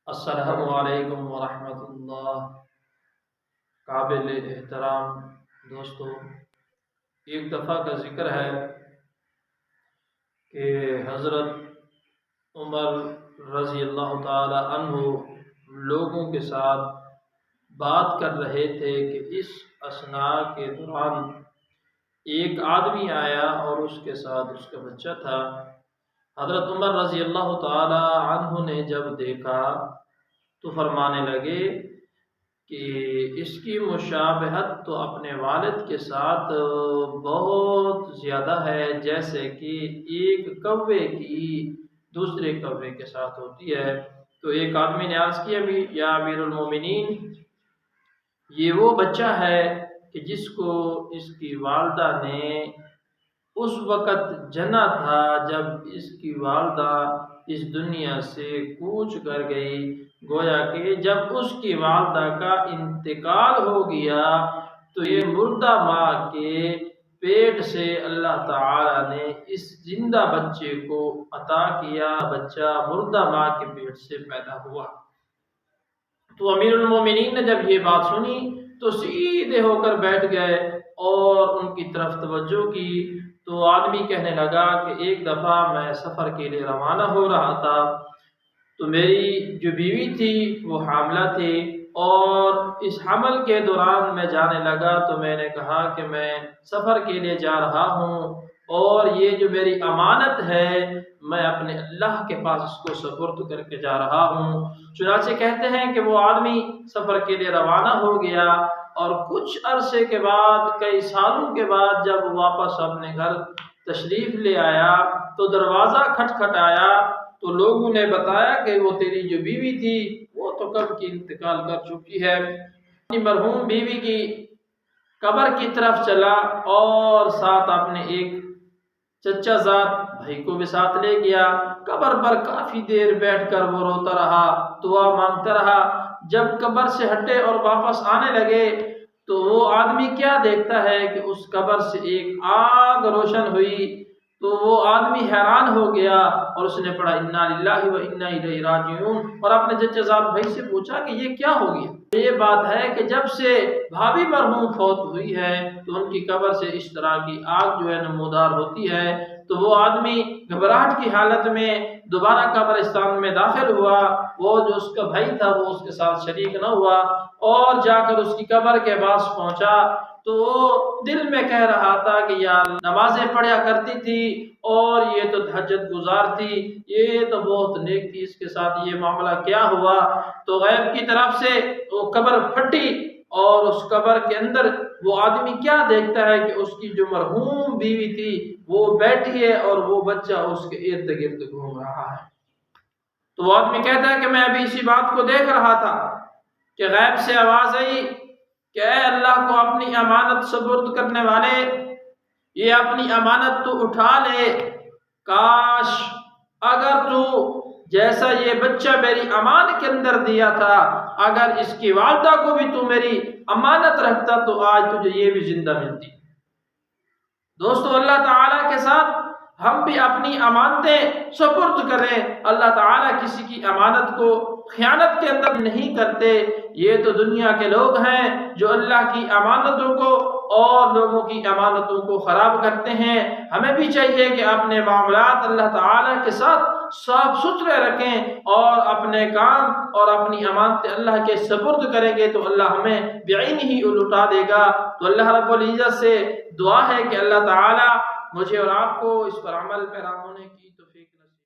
السلام علیکم ورحمۃ اللہ۔ قابل احترام دوستو، ایک دفعہ کا ذکر ہے کہ حضرت عمر رضی اللہ تعالی عنہ لوگوں کے ساتھ بات کر رہے تھے کہ اس اثناء کے دوران ایک آدمی آیا اور اس کے ساتھ اس کا بچہ تھا۔ حضرت عمر رضی اللہ تعالی عنہ نے جب دیکھا تو فرمانے لگے کہ اس کی مشابہت تو اپنے والد کے ساتھ بہت زیادہ ہے، جیسے کہ ایک کوے کی دوسرے کوے کے ساتھ ہوتی ہے۔ تو ایک آدمی نے عرض کیا، یا امیر المومنین، یہ وہ بچہ ہے کہ جس کو اس کی والدہ نے اس وقت جنا تھا جب اس کی والدہ اس دنیا سے کوچ کر گئی۔ گویا کہ جب اس کی والدہ کا انتقال ہو گیا تو یہ مردہ ماں کے پیٹ سے اللہ تعالی نے اس زندہ بچے کو عطا کیا۔ بچہ مردہ ماں کے پیٹ سے پیدا ہوا۔ تو امیر المومنین نے جب یہ بات سنی تو سیدھے ہو کر بیٹھ گئے اور ان کی طرف توجہ کی۔ تو آدمی کہنے لگا کہ ایک دفعہ میں سفر کے لیے روانہ ہو رہا تھا، تو میری جو بیوی تھی وہ حاملہ تھی، اور اس حمل کے دوران میں جانے لگا تو میں نے کہا کہ میں سفر کے لیے جا رہا ہوں اور یہ جو میری امانت ہے میں اپنے اللہ کے پاس اس کو سپرد کر کے جا رہا ہوں۔ چنانچہ کہتے ہیں کہ وہ آدمی سفر کے لیے روانہ ہو گیا، اور کچھ عرصے کے بعد، کئی سالوں کے بعد جب واپس اپنے گھر تشریف لے آیا تو دروازہ کھٹکھٹایا تو لوگوں نے بتایا کہ وہ تیری جو بیوی تھی وہ تو کب کی انتقال کر چکی ہے۔ اپنی مرحوم بیوی کی قبر کی طرف چلا اور ساتھ اپنے ایک چچا زاد بھائی کو بھی ساتھ لے گیا۔ قبر پر کافی دیر بیٹھ کر وہ روتا رہا، دعا مانگتا رہا۔ جب قبر سے ہٹے اور واپس آنے لگے تو وہ آدمی کیا دیکھتا ہے کہ اس قبر سے ایک آگ روشن ہوئی۔ تو وہ آدمی حیران ہو گیا اور اس نے پڑھا انا للہ و انا الیہ راجعون، اور اپنے چچا زاد بھائی سے پوچھا کہ یہ کیا ہو گیا۔ یہ بات ہے کہ جب سے بھابھی مرحوم فوت ہوئی ہے تو ان کی قبر سے اس طرح کی آگ جو ہے نمودار ہوتی ہے۔ تو وہ آدمی گھبراہٹ کی حالت میں دوبارہ قبرستان میں داخل ہوا۔ وہ جو اس کا بھائی تھا وہ اس کے ساتھ شریک نہ ہوا، اور جا کر اس کی قبر کے پاس پہنچا تو وہ دل میں کہہ رہا تھا کہ یار نمازیں پڑھا کرتی تھی اور یہ تو تہجد گزار تھی، یہ تو بہت نیک تھی، اس کے ساتھ یہ معاملہ کیا ہوا۔ تو غیب کی طرف سے وہ قبر پھٹی اور اس قبر کے اندر وہ آدمی کیا دیکھتا ہے کہ اس کی جو مرحوم بیوی تھی وہ بیٹھی ہے اور وہ بچہ اس کے ارد گرد گھوم رہا ہے۔ تو وہ آدمی کہتا ہے کہ میں ابھی اسی بات کو دیکھ رہا تھا کہ غیب سے آواز آئی کہ اے اللہ کو اپنی امانت سپرد کرنے والے، یہ اپنی امانت تو اٹھا لے، کاش اگر تو جیسا یہ بچہ میری امانت کے اندر دیا تھا اگر اس کی والدہ کو بھی تو میری امانت رکھتا تو آج تجھے یہ بھی زندہ ملتی۔ دوستو، اللہ تعالیٰ کے ساتھ ہم بھی اپنی امانتیں سپرد کریں۔ اللہ تعالیٰ کسی کی امانت کو خیانت کے اندر نہیں کرتے۔ یہ تو دنیا کے لوگ ہیں جو اللہ کی امانتوں کو اور لوگوں کی امانتوں کو خراب کرتے ہیں۔ ہمیں بھی چاہیے کہ اپنے معاملات اللہ تعالیٰ کے ساتھ صاف ستھرے رکھیں اور اپنے کام اور اپنی امانتیں اللہ کے سپرد کریں گے تو اللہ ہمیں بعین ہی لوٹا دے گا۔ تو اللہ رب العزت سے دعا ہے کہ اللہ تعالیٰ مجھے اور آپ کو اس پر عمل پیرا ہونے کی